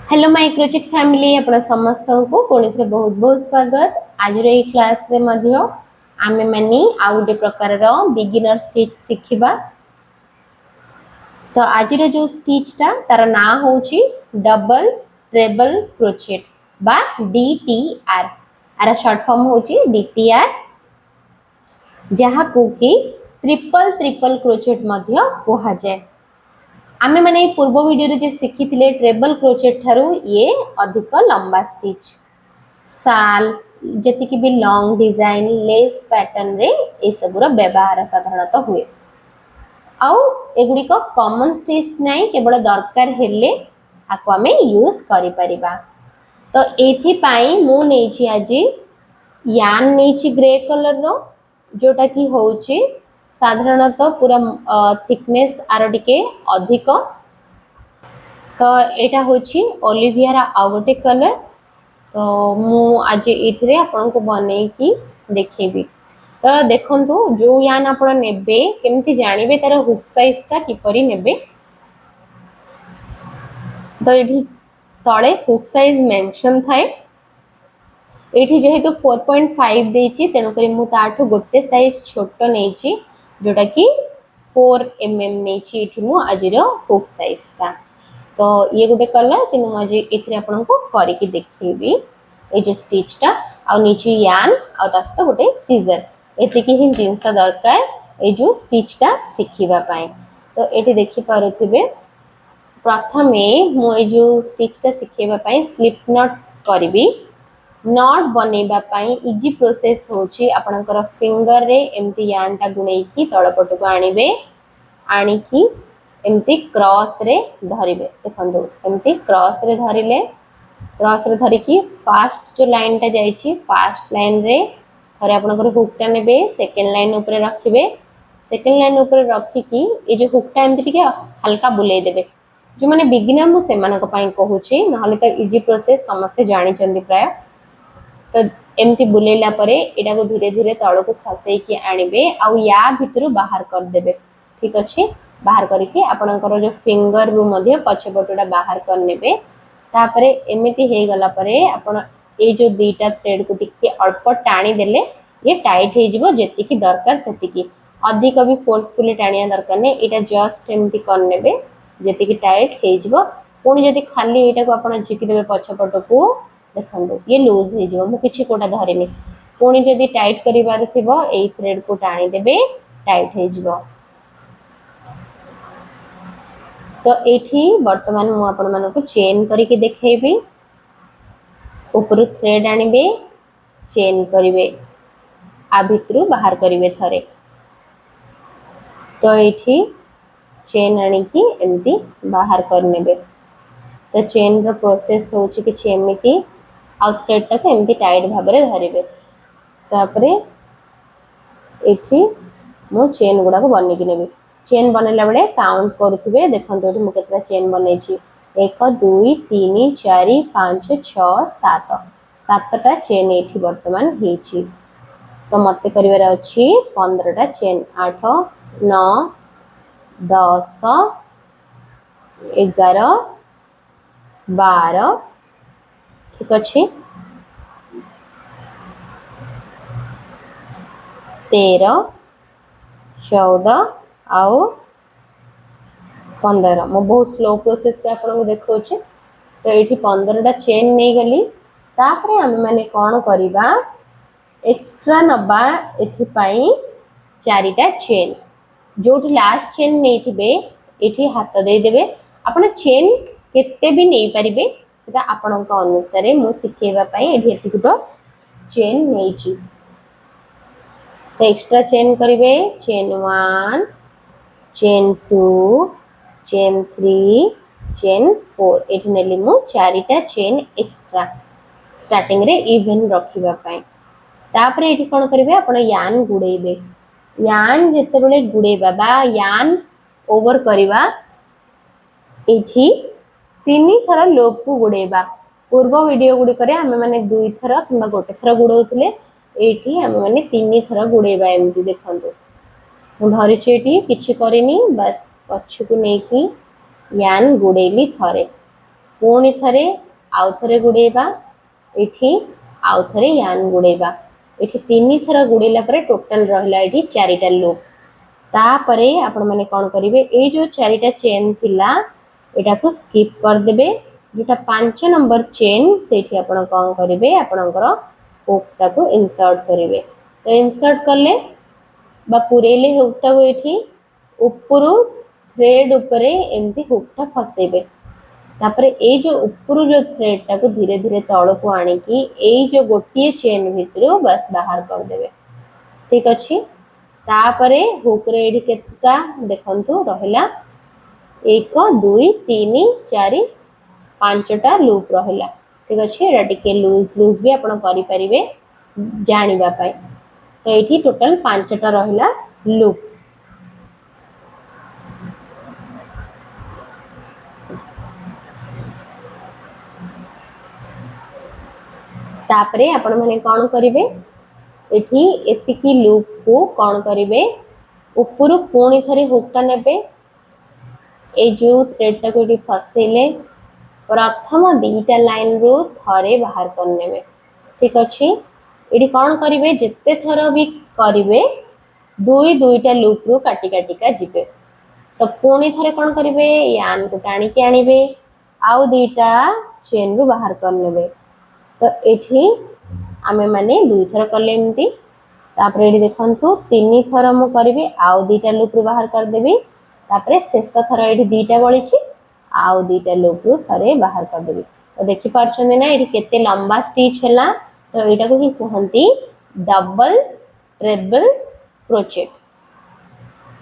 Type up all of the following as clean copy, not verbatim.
Hello माइक्रोचिक family आपण समस्त को पुणी थे बहुत बहुत स्वागत। आज रे क्लास रे मध्य आमे मानी आ गोटे प्रकार रो बिगिनर स्टिच सिखिबा। तो आज रे जो स्टिच ता तार ना होची डबल ट्रेबल क्रोचेट बा डीटीआर। आर शॉर्ट फॉर्म होची डीटीआर, जहा को कि ट्रिपल ट्रिपल क्रोचेट मध्य कहा जाय। आमे माने पूर्व वीडियो रे जे सिखिथिले ट्रेबल क्रोचेट थारु ये अधिक लंबा स्टिच साल जति कि भी लॉन्ग डिजाइन लेस पैटर्न रे ए सबुरा व्यवहार साधारणतः हुए। आउ एगुडी को कॉमन स्टिच नै केवल दरकार हेले आको आमे यूज करि परिबा। तो एथि पाई मु नेछि आज यान नेछि ग्रे कलर रो, जोटा कि होछि साधारणतः पूरा थिकनेस आरो टिके अधिक। तो एटा होछि ओलिविया आ गोटे कलर। तो मु आज इथरे आपन को बनै की देखेबी। तो देखंतु जो यान आपन नेबे केमति जानिबे तार हुक साइज ता किपरि नेबे। तो एठी तळे हुक साइज मेंशन थाए। एठी जेहेतु 4.5 देछि तेनु करी मु ताठो गोटे साइज छोटो नेछि, जोटा कि 4 mm नेछि एठी मु आजिरो हुक साइज ता। तो ये गोटे कलर कि आज इथरे आपन को करि कि देखेबी। ए जे स्टिच ता आ नीचे यान आ तास्त गोटे सीजर एति कि हिन जिंस दरकार ए जो स्टिच ता सिखिबा पाए। तो एठी देखि पारुथिबे प्रथमे मु ए जो स्टिच ता सिखेबा पाए स्लिप नॉट करबी। नॉट बनेबा पाई इजी प्रोसेस होची आपनकर फिंगर रे एमती यान ता गुणै की तळ पट को आनिबे, आनी की एमती क्रॉस रे धरिबे। देखंतु एमती क्रॉस रे धरिले, क्रॉस रे धरि की फास्ट जो लाइन ता जाईची फास्ट लाइन रे थरे आपनकर हुक ता नेबे, सेकंड लाइन ऊपर रखिबे। सेकंड लाइन ऊपर रखि की ए जो हुक ता एमती टिके हल्का बुलाई देबे। जो माने बिगिनर मु सेमानक पई कहूची, नहले तो इजी प्रोसेस समस्त जानि चंदी प्राय। तो एमती बुलेला परे एटा को धीरे धीरे तळ को खसै की आनिबे आ या भितरु बाहर कर देबे। ठीक अछि, बाहर करके आपनकर जो फिंगर रु मध्ये पछे पटोडा बाहर कर नेबे। तापरे एमिति हे गला परे आपण ए जो दुईटा थ्रेड को टिके अल्प टाणी देले ये टाइट हे जिवो, जेति की दरकार सेति की अधिक भी फोर्सफुली टाणिया दरकार नै। एटा जस्ट एमिति कर नेबे जेति की टाइट हे जिवो। पुणी जदि खाली एटा को आपण झिकी देबे पछ पट को, देखंतु ये लूज हे जिवो। मु किछि कोटा धरिनी, पुणी जदि टाइट करिवार थिबो ए थ्रेड को टाणी देबे, टाइट हे जिवो। तो एठी वर्तमान मु आपण मानको को चेन करिके देखेबी। ऊपर थ्रेड आनिबे, चेन करिवे, आ भितरु बाहर करिवे थरे। तो एठी चेन आनी की एमती बाहर कर नेबे। तो चेन रो प्रोसेस होची कि एमिति आ थ्रेड टा को एमती टाइट भाबरे धरिबे। तापरे एठी मु चेन गुडा को बन्नी कि नेबे। चेन बनेला बेले काउंट करूथिबे। देखंतु एठी मु केतरा चेन बनेछि 1 2 3 4 5 6 7 7टा चेन एठी वर्तमान हेछि। तो मते करिवार अछि 15टा चेन 8 9 10 11 12। ठीक अछि, 13 14 आउ 15। मो बहुत स्लो प्रोसेस रे आपन को देखौछि। तो एठी 15टा चेन नै गली। तापरे हम माने कोन करिबा, एक्स्ट्रा नबा एठी पाई 4टा चेन। जोठी लास्ट चेन नै थिबे एठी हाथ दे देबे। आपन चेन केते भी नै परिबे, सेटा आपन को अनुसार मु सिखेबा पाई एठी एठी तो चेन नैछि। तो एक्स्ट्रा चेन करिवे, चेन 1 चेन 2 चेन 3 चेन 4। एठी नेली मु 4टा चेन एक्स्ट्रा स्टार्टिंग रे इवन रखिबा पाई। तापरे एठी कोन करिवे, आपण यान गुडेइबे। यान जेते बेले गुडेबा बा यान ओवर करिवा, एठी 3 थरा लोप को गुडेबा। पूर्व वीडियो गुडी करे हमें माने 2 थरा किबा गोटे थरा गुडौतले, एठी हमें माने 3 थरा गुडेबा। एमती देखंतु मु धरिछि एठी किछि करिनी, बस पछ को नेकी यान गुडेली थरे। पुणी थरे आउ थरे गुड़ेबा एठी आउ थरे यान गुड़ेबा एठी तीन थर गुड़ेला परे टोटल रहला एठी चारिटा लूप तापरे आपण माने कोन करिवे ए जो चारिटा चेन थिला एटा को स्किप कर देबे जोटा 5 नंबर चेन सेठी आपण कोन करिवे आपणकर हुक टाको इंसर्ट करिवे तो इंसर्ट करले बा पुरेले हुक टाको एठी ऊपरू थ्रेड ऊपरे एमती हुक टा फसेबे तापरे ए जो ऊपरू जो थ्रेड टाको धीरे धीरे तळ को आनी की ए जो गोटिए चेन भितरो बस बाहर कर देबे ठीक अछि तापरे हुक रे एडी केतका देखंतु रहला 1 2 3 4 5टा लूप रहला ठीक अछि एटा टिके लूज लूज भी आपण करि परिबे जानिबा पाई तो एठी टोटल 5टा रहला लूप तापरे आपण माने कोन करिवे एठी एतिकी लूप को कोन करिवे ऊपर पुणी थरे हुकटा नेबे ए जो थ्रेड टा को फसेले प्रथम दीटा लाइन रो थरे बाहर कर नेबे ठीक अछि एडी कोन करिवे जत्ते थर भी करिवे दुई दुईटा लूप रो काटी काटी का जिबे तो पुणी थरे कोन करिवे यान को टाणी के आनिबे आउ दीटा चेन रो बाहर कर नेबे तो एठी आमे माने दुई थर करले एमती तापरे एडी देखंतु तीन थर मु करबी आउ दीटा लूप रो बाहर कर देबी तापरे शेष थर एडी दीटा बळी छि आउ दीटा लूप रो थरे बाहर कर देबी तो देखि पारछन ना एडी केते लंबा स्टिच हैला तो एटा को ही कहंती डबल ट्रिपल क्रोचेट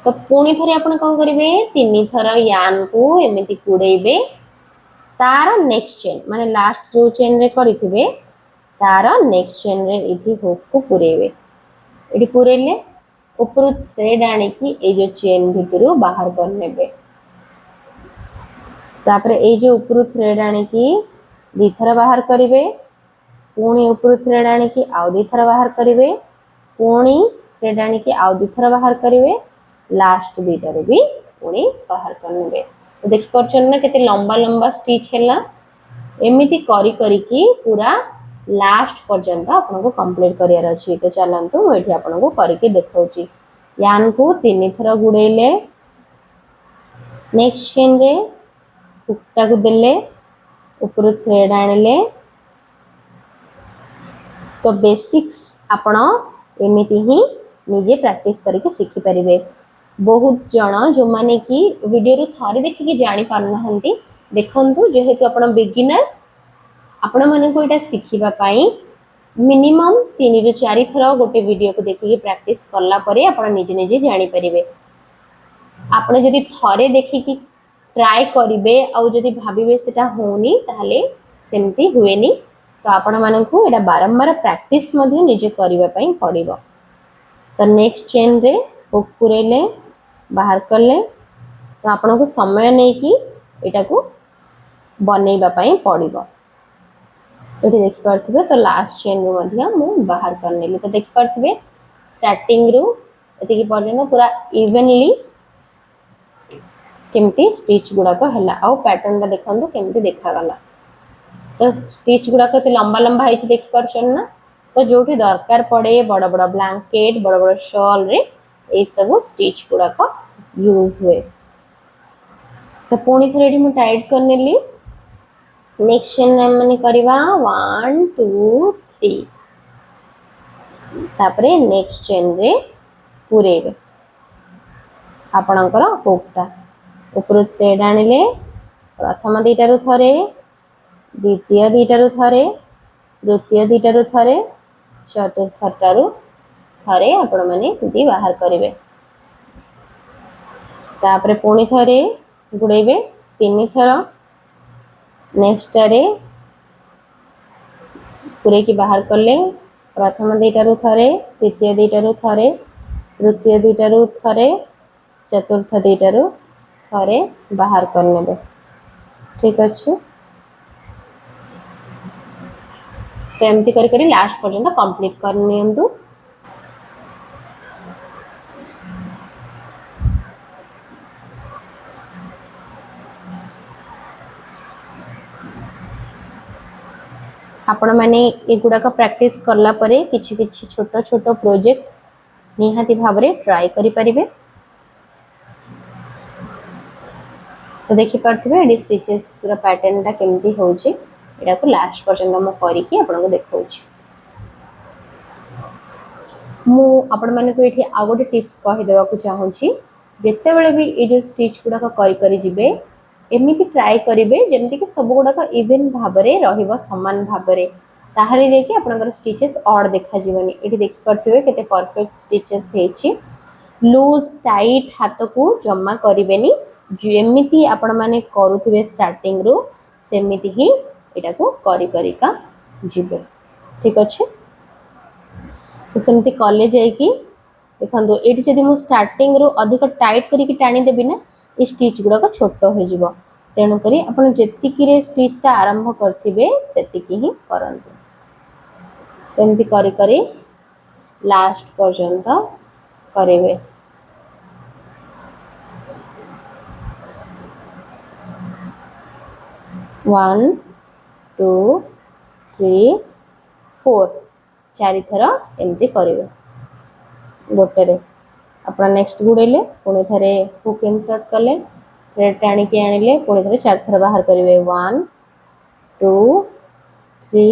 तो पुणी थरे आपण कोन करिवे तीन थर यान को एमिति कुडैबे तार नेक्स्ट चेन माने लास्ट जो चेन रे करिथिबे तार नेक्स्ट चेन रे इठी हुक को पुरेबे एठी पुरेले ऊपर थ्रेड आनी की ए जो चेन भितरु बाहर कर नेबे तापरे ए जो ऊपर थ्रेड आनी की दी थर बाहर करिवे पुणी ऊपर थ्रेड आनी की आउ दी थर बाहर करिवे पुणी थ्रेड आनी की आउ दी थर बाहर करिवे लास्ट दीटा रे भी पुणी बाहर कर नेबे तो देखि परछन ना केते लंबा लंबा स्टिच हैला एमिति करी करी की पूरा लास्ट पर्यंत आपन को कंप्लीट करियार अछि तो चलंतु मु एठी आपन को करी के देखौची यान को तीन थर गुडैले नेक्स्ट चेन रे हुकटा को देले ऊपर थ्रेड आनले तो बेसिक्स आपण एमिति ही निजे प्रैक्टिस करके सीखि परिबे बहुत जण जो माने की वीडियो रो थारे देखि के जानि पारनहंती देखंतु जेहेतु आपण बिगिनर आपण माने को एटा सिखिबा पाई मिनिमम 3 ରୁ 4 थर गोटे वीडियो को देखि प्रैक्टिस करला परे आपण निजे निजे जानि परिबे आपण जदी थारे देखि कि ट्राई करिवे आ जदी भाबिबे सेटा होनी ताले सेमती हुएनी तो आपण माने को एटा बारंबार प्रैक्टिस मध्ये निजे करिबा पाई पड़िबो तो नेक्स्ट चेन रे हुक पुरेले बाहर करले तो आपण को समय नै कि एटा को बनेइबा पाई पड़िबो एठी देखि पारथिबे तो लास्ट चेन रो मध्य मु बाहर कर नेली तो देखि पारथिबे स्टार्टिंग रो एति कि पर्यंत पूरा इवनली केमती स्टिच गुडा को हला आ पैटर्न ता देखंतु केमती देखा गला तो स्टिच गुडा को लंबा लंबा है देखि पारछन ना तो जोटी दरकार पड़े बड़ बड़ ब्लैंकेट बड़ बड़ शॉल रे ए सब स्टिच गुडा को यूज हुए तो पुणी थरे एठी मु टाइट कर नेली नेक्स्ट चेन माने करबा 1 2 3 तापरे नेक्स्ट चेन रे पुरेबे आपणकर हुकटा ऊपर थ्रेड आनिले प्रथम दीटा रु थरे द्वितीय दीटा रु थरे तृतीय दीटा रु थरे चतुर्थटा रु थरे आपण माने दी बाहर करिवे तापरे पुणी थरे गुडैबे तीन थर नेक्स्ट रे पूरे की बाहर करले प्रथम दीटा रु थरे तृतीय दीटा रु थरे तृतीय दीटा रु थरे चतुर्थ दीटा रु थरे बाहर कर नेबे ठीक अछि तो एमती करी करी लास्ट पर्यंत कंप्लीट कर नियंतु आपण माने एगुड़ाक प्रैक्टिस करला परे किछि किछि छोट छोट प्रोजेक्ट निहाती भाबरे ट्राई करि परिबे। तो देखि पारथिबे एडी स्टिचेस रा पैटर्न टा केमती होउची एडा को लास्ट पर्यंत हम करिकि आपण को देखौची। मु आपण माने को एठी आ गोटे टिप्स कहि देबा को चाहूची जेते बेले भी ए जो स्टिच गुडा को करि जिबे एमिति ट्राई करिवे जेमति कि सब गुडा को इवन भाबरे रहिबो समान भाबरे ताहाले जे कि आपनकर स्टिचेस ऑड देखा जीवनी। एठी देखि परथिबे केते परफेक्ट स्टिचेस हेची। लूज टाइट हाथ को जमा करिवेनी जेमिति आपण माने करूथिबे स्टार्टिंग रो सेमिति ही एटा को करि करिका जिबे। ठीक अछि तो सेमती कॉलेज जाई कि देखंदो एठी जदि मु स्टार्टिंग रो अधिक टाइट करिकि टाणी देबी ना ए स्टिच गुडा को छोटो हो जिवो तेनु करी आपण जेतिकी रे स्टिच ता आरंभ करथिबे सेतिकी ही करंतु। तेमती करि करि लास्ट पर्यंत करिवे। वन टू थ्री फोर चारि थर एमती करिवे गोटे रे अपना नेक्स्ट गुड़ेले पुणी थे हुक इनसर्ट कले थ्रेड टाणी के आनिले पुणी थे चार थर बाहर करेंगे वन टू थ्री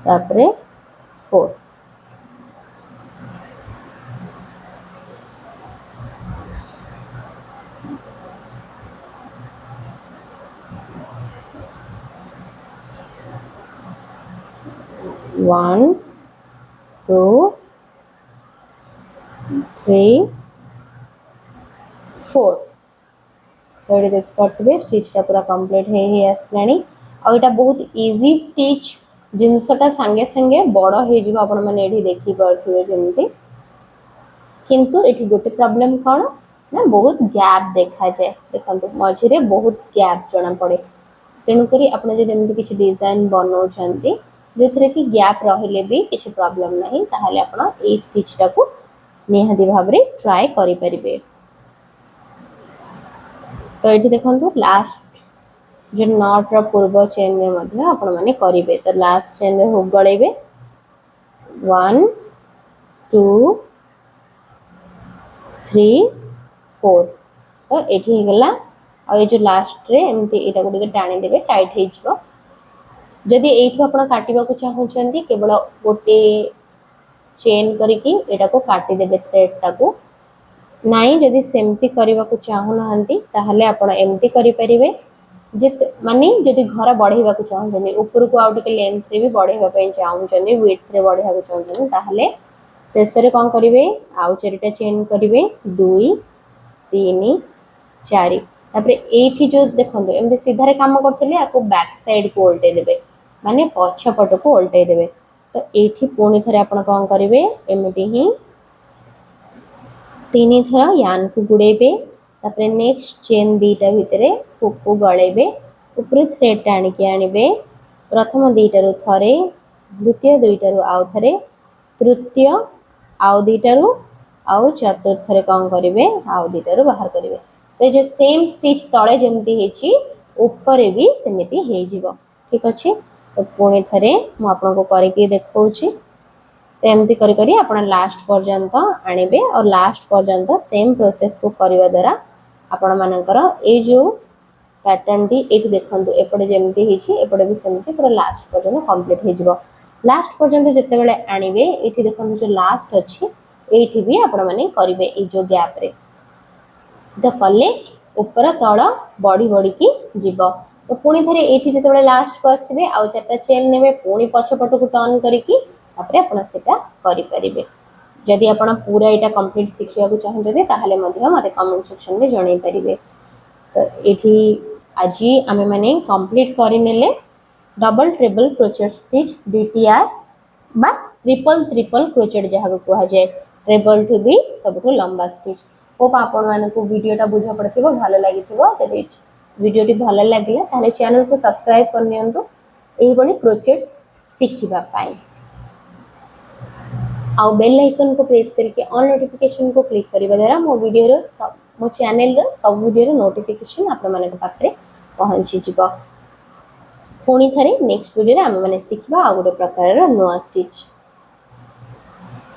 तापरे four. One two three four तो ये देख पार्थिबे स्टिचटा पूरा कंप्लीट हे आसलानी आ एटा बहुत इजी स्टिच जिनसटा संगे संगे बड़ हे जिवो आपण माने एठी देखि पार्थिबे जेमति किंतु एठी गोटे प्रॉब्लम कोन ना बहुत गैप देखा जाए देखंतु मझिरे बहुत गैप जणा पड़े तेणु करी आपण जे एमति किछि डिजाइन बनौ छंती जोथरे कि गैप रहिले भी किछि प्रॉब्लम नाही ताहाले आपण ए स्टिचटा को निहाती भाबरे ट्राई करि परिबे। तो ये देखो लास्ट जो नट रो पूर्व चेन रे मध्य आपण माने करिवे तो लास्ट चेन रे हुक गळेबे वन टू थ्री फोर तो एठी गला आ ये जो लास्ट रे एमती एटा को टाणी देबे टाइट हे जबो। जदि एठु आपण काटिबा को चाहउचंती केवल गोटे चेन करिकि एटा को काटी देबे थ्रेड टा को नाई जदि सेमती करबा को चाहू नाहंती ताहले आपण एमती करि परिबे जित माने जदि घर बढ़ेबा को चाहउचंती ऊपर को आउट के लेंथ रे भी बढ़ेबा पय चाहउचंती विड्थ रे बढ़ेबा को चाहउचंती ताहले शेष रे कोन करिवे आउ चारिटा चेन करिवे 2 3 4 तापरे एठी जो देखंदो एमते सीधा रे काम करथले आको बैक साइड को उल्टे देबे माने पछ पट को उल्टे देबे तो एठी पुणी थरे आपण कोन करिवे एमिति ही 3 थर यान को गुड़ेबे तापरे नेक्स्ट चेन दीटा भितरे हुक को गळेबे ऊपर थ्रेड टाणी के आनिबे प्रथम दीटा रु थरे द्वितीय दुईटा रु आउ थरे तृतीय आउ दीटा रु आउ चतुर्थ रे कोन करिवे आउ दीटा रु बाहर करिवे तो जे सेम स्टिच तळे जेमती हेची ऊपर भी सेमिति हे जिवो। ठीक अछि तो पुणी थरे मु आपन को करिके देखौची तो एमती करी करी आपण लास्ट पर्यंत आनिबे और लास्ट पर्यंत सेम प्रोसेस को करबा द्वारा आपण मानकर ए जो पैटर्न टी एठी देखंतु एपडे जेमती हेची एपडे भी सेमती पूरा लास्ट पर्यंत कंप्लीट हे जिवो। लास्ट पर्यंत जते बेले आनिबे एठी देखंतु जो लास्ट अछि एठी भी आपण माने करिवे ए जो गैप रे तो कले ऊपर तळ बॉडी बॉडी की जिवो तो पुणी थरे एठी जते बेले लास्ट को आसीबे आ चारटा चेन नेबे पुणी पछ पट को टर्न करिकि तापरे आपण सेटा करि परिबे। जदि आपण पूरा एटा कंप्लीट सिखिया को चाहते ताहले मध्य मते कमेंट सेक्शन में जणाई परिबे। तो एठी आजी आमे माने कंप्लीट करि नेले double triple crochet stitch DTR बा ट्रिपल ट्रिपल क्रोचेट जहा को कहा जाय ट्रिपल टू भी सबको लंबा स्टिच होप आपण माने को वीडियोटा बुझा पड़थिबो भलो लागिथिबो। जदि वीडियोटी भलो लागिला ताहले चैनल को सब्सक्राइब कर नियंतु एही बणी क्रोचेट सिखिबा पाई आउ बेल आइकन को प्रेस करके ऑल नोटिफिकेशन को क्लिक करबा द्वारा मो चैनल रो सब वीडियो रो नोटिफिकेशन आपण माने पाखरे पहुंची जिवो। पुणी थे नेक्स्ट वीडियो आम मैंने शिखा आ गोटे प्रकार नुआ स्टिच।